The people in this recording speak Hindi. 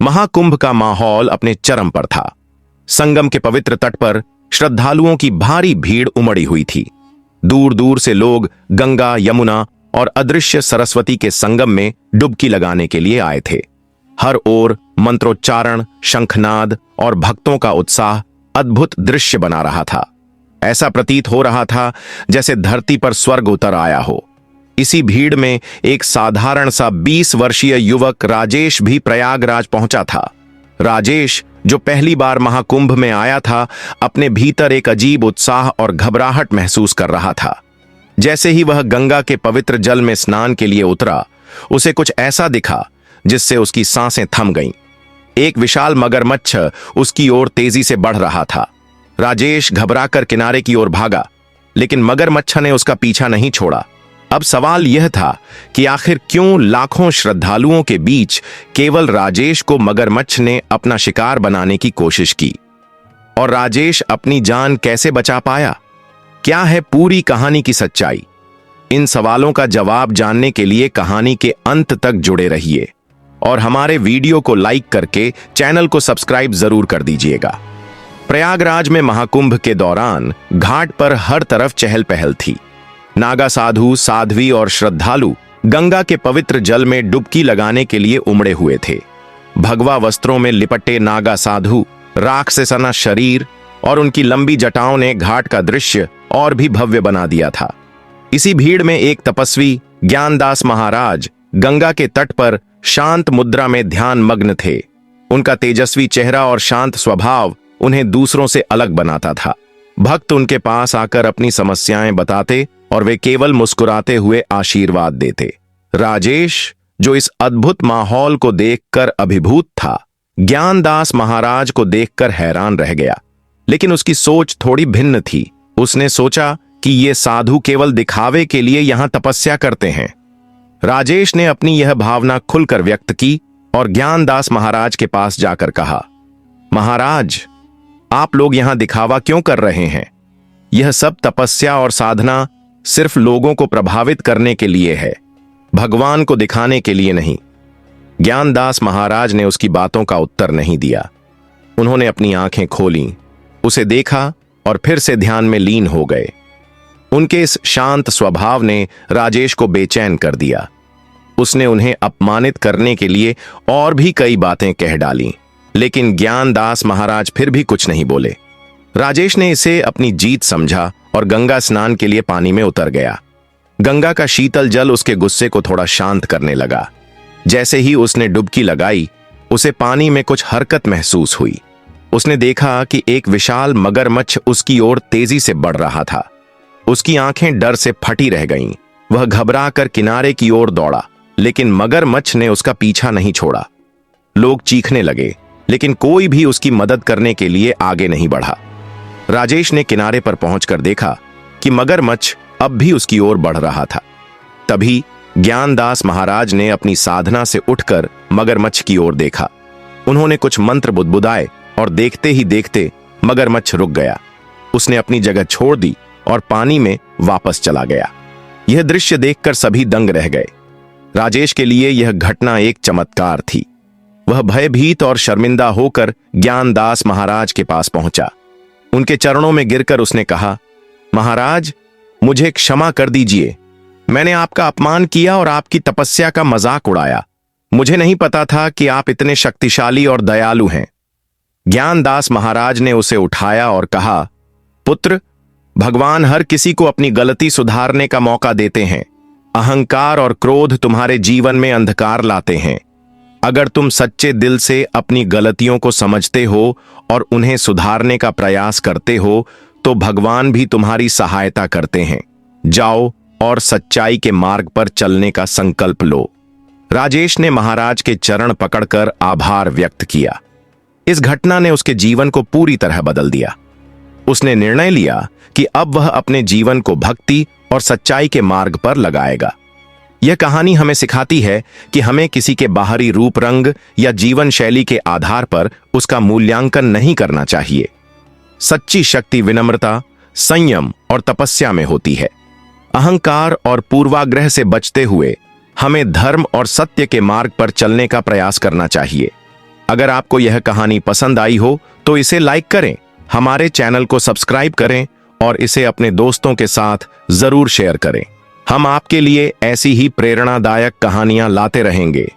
महाकुंभ का माहौल अपने चरम पर था। संगम के पवित्र तट पर श्रद्धालुओं की भारी भीड़ उमड़ी हुई थी। दूर दूर से लोग गंगा, यमुना और अदृश्य सरस्वती के संगम में डुबकी लगाने के लिए आए थे। हर ओर मंत्रोच्चारण, शंखनाद और भक्तों का उत्साह अद्भुत दृश्य बना रहा था। ऐसा प्रतीत हो रहा था जैसे धरती पर स्वर्ग उतर आया हो। इसी भीड़ में एक साधारण सा 20 वर्षीय युवक राजेश भी प्रयागराज पहुंचा था। राजेश, जो पहली बार महाकुंभ में आया था, अपने भीतर एक अजीब उत्साह और घबराहट महसूस कर रहा था। जैसे ही वह गंगा के पवित्र जल में स्नान के लिए उतरा, उसे कुछ ऐसा दिखा जिससे उसकी सांसें थम गईं। एक विशाल मगरमच्छ उसकी ओर तेजी से बढ़ रहा था। राजेश घबराकर किनारे की ओर भागा, लेकिन मगरमच्छ ने उसका पीछा नहीं छोड़ा। अब सवाल यह था कि आखिर क्यों लाखों श्रद्धालुओं के बीच केवल राजेश को मगरमच्छ ने अपना शिकार बनाने की कोशिश की, और राजेश अपनी जान कैसे बचा पाया? क्या है पूरी कहानी की सच्चाई? इन सवालों का जवाब जानने के लिए कहानी के अंत तक जुड़े रहिए और हमारे वीडियो को लाइक करके चैनल को सब्सक्राइब जरूर कर दीजिएगा। प्रयागराज में महाकुंभ के दौरान घाट पर हर तरफ चहल पहल थी। नागा साधु, साध्वी और श्रद्धालु गंगा के पवित्र जल में डुबकी लगाने के लिए उमड़े हुए थे। भगवा वस्त्रों में लिपटे नागा साधु, राक्षसना शरीर और उनकी लंबी जटाओं ने घाट का दृश्य और भी भव्य बना दिया था। इसी भीड़ में एक तपस्वी ज्ञानदास महाराज गंगा के तट पर शांत मुद्रा में ध्यान मग्न थे। उनका तेजस्वी चेहरा और शांत स्वभाव उन्हें दूसरों से अलग बनाता था। भक्त उनके पास आकर अपनी समस्याएं बताते और वे केवल मुस्कुराते हुए आशीर्वाद देते। राजेश, जो इस अद्भुत माहौल को देखकर अभिभूत था, ज्ञानदास महाराज को देखकर हैरान रह गया। लेकिन उसकी सोच थोड़ी भिन्न थी। उसने सोचा कि ये साधु केवल दिखावे के लिए यहां तपस्या करते हैं। राजेश ने अपनी यह भावना खुलकर व्यक्त की और ज्ञानदास महाराज के पास जाकर कहा, महाराज, आप लोग यहां दिखावा क्यों कर रहे हैं? यह सब तपस्या और साधना सिर्फ लोगों को प्रभावित करने के लिए है, भगवान को दिखाने के लिए नहीं। ज्ञानदास महाराज ने उसकी बातों का उत्तर नहीं दिया। उन्होंने अपनी आंखें खोलीं, उसे देखा और फिर से ध्यान में लीन हो गए। उनके इस शांत स्वभाव ने राजेश को बेचैन कर दिया। उसने उन्हें अपमानित करने के लिए और भी कई बातें कह डालीं, लेकिन ज्ञानदास महाराज फिर भी कुछ नहीं बोले। राजेश ने इसे अपनी जीत समझा और गंगा स्नान के लिए पानी में उतर गया। गंगा का शीतल जल उसके गुस्से को थोड़ा शांत करने लगा। जैसे ही उसने डुबकी लगाई, उसे पानी में कुछ हरकत महसूस हुई। उसने देखा कि एक विशाल मगरमच्छ उसकी ओर तेजी से बढ़ रहा था। उसकी आंखें डर से फटी रह गईं। वह घबरा कर किनारे की ओर दौड़ा, लेकिन मगरमच्छ ने उसका पीछा नहीं छोड़ा। लोग चीखने लगे, लेकिन कोई भी उसकी मदद करने के लिए आगे नहीं बढ़ा। राजेश ने किनारे पर पहुंचकर देखा कि मगरमच्छ अब भी उसकी ओर बढ़ रहा था। तभी ज्ञानदास महाराज ने अपनी साधना से उठकर मगरमच्छ की ओर देखा। उन्होंने कुछ मंत्र बुदबुदाए और देखते ही देखते मगरमच्छ रुक गया। उसने अपनी जगह छोड़ दी और पानी में वापस चला गया। यह दृश्य देखकर सभी दंग रह गए। राजेश के लिए यह घटना एक चमत्कार थी। वह भयभीत और शर्मिंदा होकर ज्ञानदास महाराज के पास पहुंचा। उनके चरणों में गिरकर उसने कहा, महाराज, मुझे क्षमा कर दीजिए। मैंने आपका अपमान किया और आपकी तपस्या का मजाक उड़ाया। मुझे नहीं पता था कि आप इतने शक्तिशाली और दयालु हैं। ज्ञानदास महाराज ने उसे उठाया और कहा, पुत्र, भगवान हर किसी को अपनी गलती सुधारने का मौका देते हैं। अहंकार और क्रोध तुम्हारे जीवन में अंधकार लाते हैं। अगर तुम सच्चे दिल से अपनी गलतियों को समझते हो और उन्हें सुधारने का प्रयास करते हो, तो भगवान भी तुम्हारी सहायता करते हैं। जाओ और सच्चाई के मार्ग पर चलने का संकल्प लो। राजेश ने महाराज के चरण पकड़कर आभार व्यक्त किया। इस घटना ने उसके जीवन को पूरी तरह बदल दिया। उसने निर्णय लिया कि अब वह अपने जीवन को भक्ति और सच्चाई के मार्ग पर लगाएगा। यह कहानी हमें सिखाती है कि हमें किसी के बाहरी रूप रंग या जीवन शैली के आधार पर उसका मूल्यांकन नहीं करना चाहिए। सच्ची शक्ति विनम्रता, संयम और तपस्या में होती है। अहंकार और पूर्वाग्रह से बचते हुए हमें धर्म और सत्य के मार्ग पर चलने का प्रयास करना चाहिए। अगर आपको यह कहानी पसंद आई हो तो इसे लाइक करें, हमारे चैनल को सब्सक्राइब करें और इसे अपने दोस्तों के साथ जरूर शेयर करें। हम आपके लिए ऐसी ही प्रेरणादायक कहानियां लाते रहेंगे।